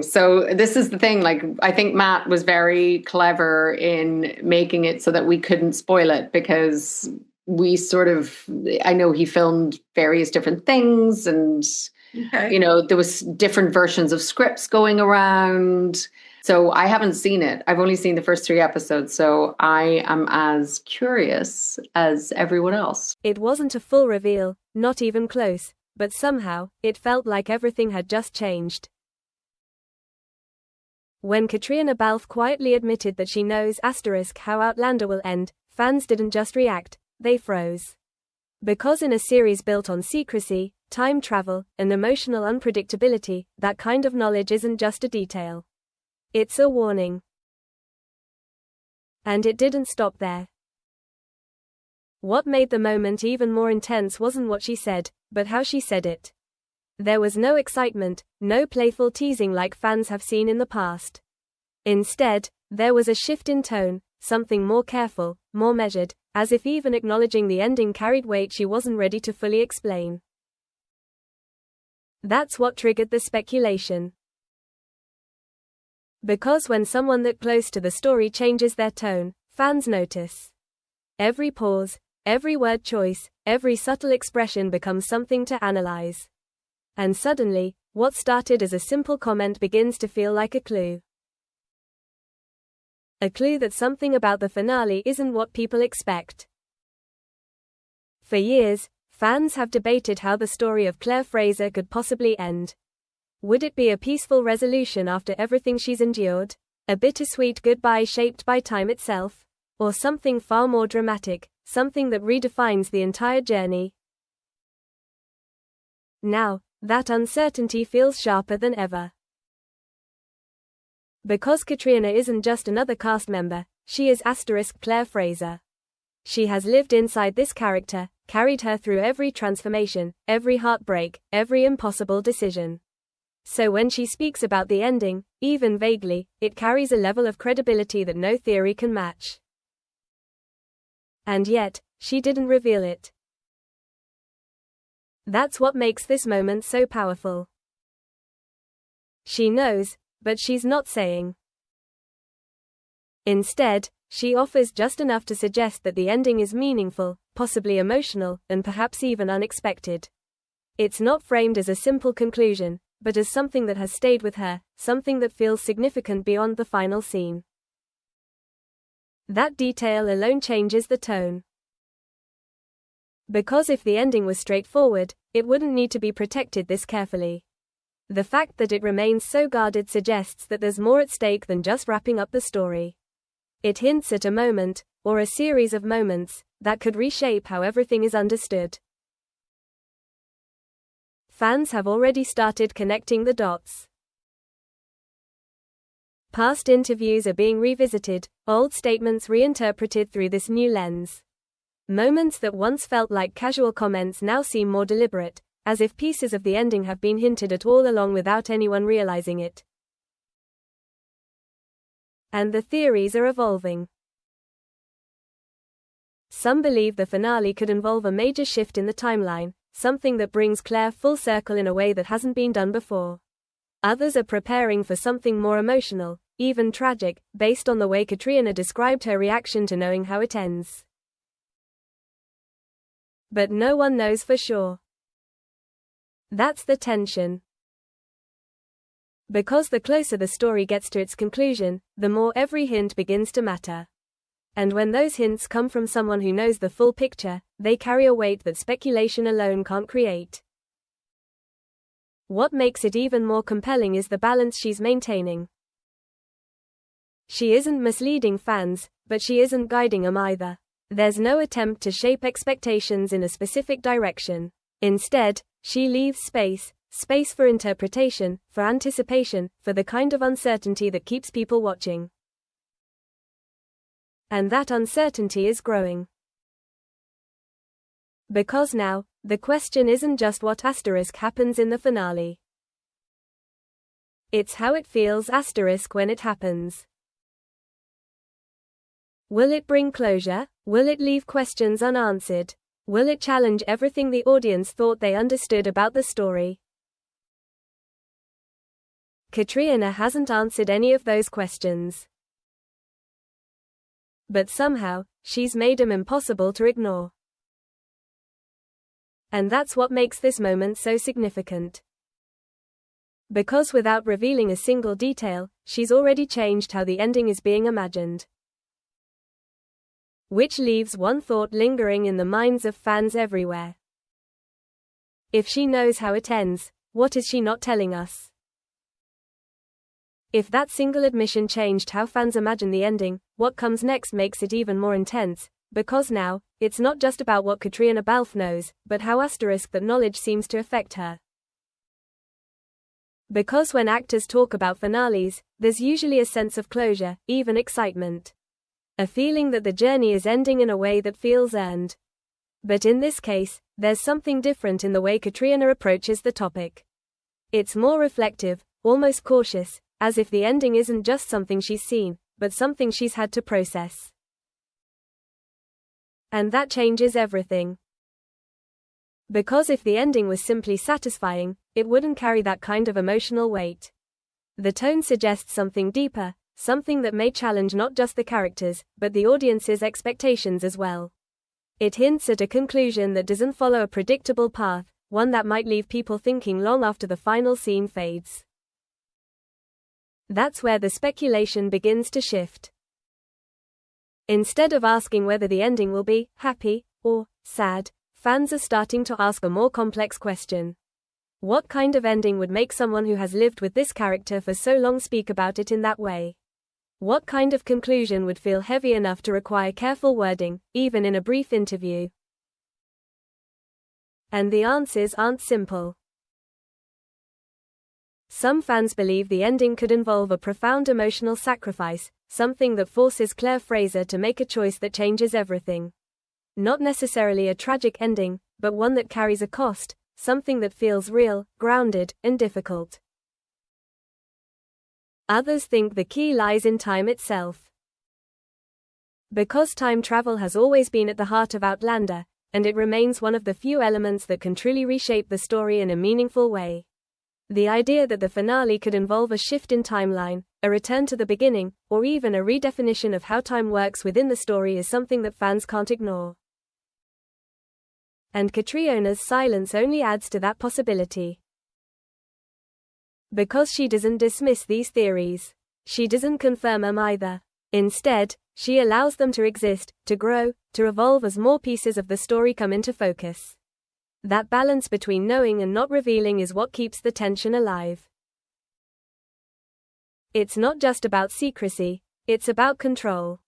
So this is the thing, like I think Matt was very clever in making it so that we couldn't spoil it because we sort of, I know he filmed various different things and Okay. there was different versions of scripts going around. So I haven't seen it. I've only seen the first three episodes, so I am as curious as everyone else. It wasn't a full reveal, not even close, but somehow, it felt like everything had just changed. When Caitríona Balfe quietly admitted that she knows how Outlander will end, fans didn't just react, they froze. Because in a series built on secrecy, time travel, and emotional unpredictability, that kind of knowledge isn't just a detail. It's a warning. And it didn't stop there. What made the moment even more intense wasn't what she said, but how she said it. There was no excitement, no playful teasing like fans have seen in the past. Instead, there was a shift in tone, something more careful, more measured, as if even acknowledging the ending carried weight she wasn't ready to fully explain. That's what triggered the speculation. Because when someone that close to the story changes their tone, fans notice. Every pause, every word choice, every subtle expression becomes something to analyze. And suddenly, what started as a simple comment begins to feel like a clue. A clue that something about the finale isn't what people expect. For years, fans have debated how the story of Claire Fraser could possibly end. Would it be a peaceful resolution after everything she's endured? A bittersweet goodbye shaped by time itself? Or something far more dramatic, something that redefines the entire journey? Now, that uncertainty feels sharper than ever. Because Caitríona isn't just another cast member, she is Claire Fraser. She has lived inside this character, carried her through every transformation, every heartbreak, every impossible decision. So when she speaks about the ending, even vaguely, it carries a level of credibility that no theory can match. And yet, she didn't reveal it. That's what makes this moment so powerful. She knows, but she's not saying. Instead, she offers just enough to suggest that the ending is meaningful, possibly emotional, and perhaps even unexpected. It's not framed as a simple conclusion, but as something that has stayed with her, something that feels significant beyond the final scene. That detail alone changes the tone. Because if the ending was straightforward, it wouldn't need to be protected this carefully. The fact that it remains so guarded suggests that there's more at stake than just wrapping up the story. It hints at a moment, or a series of moments, that could reshape how everything is understood. Fans have already started connecting the dots. Past interviews are being revisited, old statements reinterpreted through this new lens. Moments that once felt like casual comments now seem more deliberate, as if pieces of the ending have been hinted at all along without anyone realizing it. And the theories are evolving. Some believe the finale could involve a major shift in the timeline, something that brings Claire full circle in a way that hasn't been done before. Others are preparing for something more emotional, even tragic, based on the way Caitríona described her reaction to knowing how it ends. But no one knows for sure. That's the tension. Because the closer the story gets to its conclusion, the more every hint begins to matter. And when those hints come from someone who knows the full picture, they carry a weight that speculation alone can't create. What makes it even more compelling is the balance she's maintaining. She isn't misleading fans, but she isn't guiding them either. There's no attempt to shape expectations in a specific direction. Instead, she leaves space for interpretation, for anticipation, for the kind of uncertainty that keeps people watching. And that uncertainty is growing. Because now, the question isn't just what happens in the finale. It's how it feels when it happens. Will it bring closure? Will it leave questions unanswered? Will it challenge everything the audience thought they understood about the story? Caitríona hasn't answered any of those questions. But somehow, she's made them impossible to ignore. And that's what makes this moment so significant. Because without revealing a single detail, she's already changed how the ending is being imagined. Which leaves one thought lingering in the minds of fans everywhere. If she knows how it ends, what is she not telling us? If that single admission changed how fans imagine the ending, what comes next makes it even more intense, because now, it's not just about what Caitríona Balfe knows, but how that knowledge seems to affect her. Because when actors talk about finales, there's usually a sense of closure, even excitement. A feeling that the journey is ending in a way that feels earned. But in this case, there's something different in the way Caitríona approaches the topic. It's more reflective, almost cautious, as if the ending isn't just something she's seen, but something she's had to process. And that changes everything. Because if the ending was simply satisfying, it wouldn't carry that kind of emotional weight. The tone suggests something deeper, something that may challenge not just the characters, but the audience's expectations as well. It hints at a conclusion that doesn't follow a predictable path, one that might leave people thinking long after the final scene fades. That's where the speculation begins to shift. Instead of asking whether the ending will be happy or sad, fans are starting to ask a more complex question. What kind of ending would make someone who has lived with this character for so long speak about it in that way? What kind of conclusion would feel heavy enough to require careful wording, even in a brief interview? And the answers aren't simple. Some fans believe the ending could involve a profound emotional sacrifice, something that forces Fraser to make a choice that changes everything. Not necessarily a tragic ending, but one that carries a cost, something that feels real, grounded, and difficult. Others think the key lies in time itself. Because time travel has always been at the heart of Outlander, and it remains one of the few elements that can truly reshape the story in a meaningful way. The idea that the finale could involve a shift in timeline, a return to the beginning, or even a redefinition of how time works within the story is something that fans can't ignore. And Caitríona's silence only adds to that possibility. Because she doesn't dismiss these theories. She doesn't confirm them either. Instead, she allows them to exist, to grow, to evolve as more pieces of the story come into focus. That balance between knowing and not revealing is what keeps the tension alive. It's not just about secrecy, it's about control.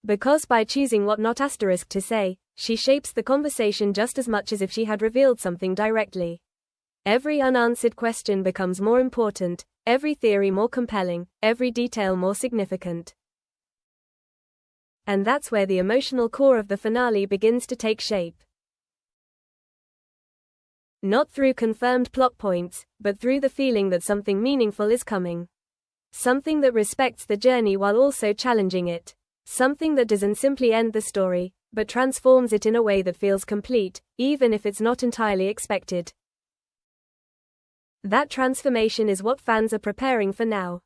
Because by choosing what not to say, she shapes the conversation just as much as if she had revealed something directly. Every unanswered question becomes more important, every theory more compelling, every detail more significant. And that's where the emotional core of the finale begins to take shape. Not through confirmed plot points, but through the feeling that something meaningful is coming. Something that respects the journey while also challenging it. Something that doesn't simply end the story, but transforms it in a way that feels complete, even if it's not entirely expected. That transformation is what fans are preparing for now.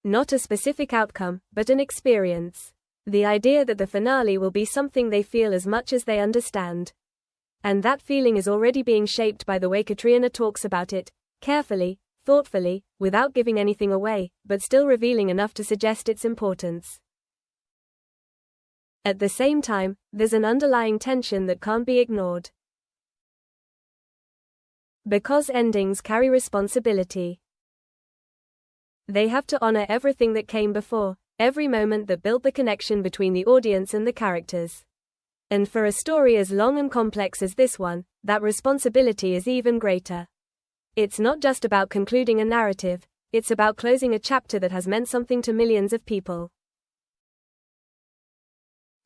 Not a specific outcome, but an experience. The idea that the finale will be something they feel as much as they understand. And that feeling is already being shaped by the way Caitríona talks about it, carefully, thoughtfully, without giving anything away, but still revealing enough to suggest its importance. At the same time, there's an underlying tension that can't be ignored. Because endings carry responsibility. They have to honor everything that came before, every moment that built the connection between the audience and the characters. And for a story as long and complex as this one, that responsibility is even greater. It's not just about concluding a narrative, it's about closing a chapter that has meant something to millions of people.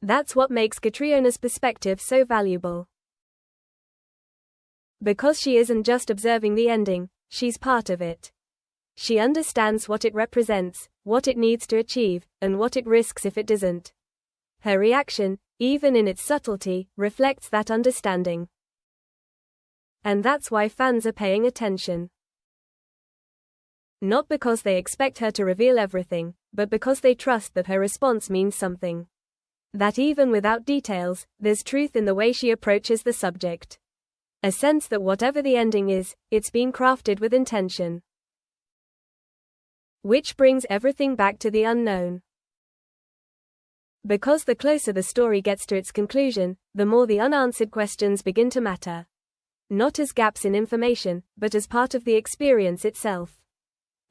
That's what makes Caitríona's perspective so valuable. Because she isn't just observing the ending, she's part of it. She understands what it represents, what it needs to achieve, and what it risks if it doesn't. Her reaction, even in its subtlety, reflects that understanding. And that's why fans are paying attention. Not because they expect her to reveal everything, but because they trust that her response means something. That even without details, there's truth in the way she approaches the subject. A sense that whatever the ending is, it's been crafted with intention. Which brings everything back to the unknown. Because the closer the story gets to its conclusion, the more the unanswered questions begin to matter. Not as gaps in information, but as part of the experience itself.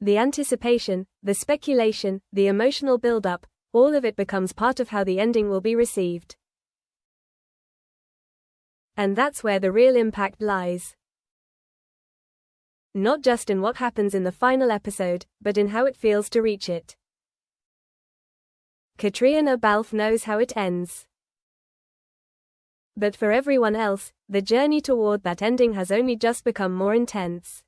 The anticipation, the speculation, the emotional build-up, all of it becomes part of how the ending will be received. And that's where the real impact lies. Not just in what happens in the final episode, but in how it feels to reach it. Caitríona Balfe knows how it ends. But for everyone else, the journey toward that ending has only just become more intense.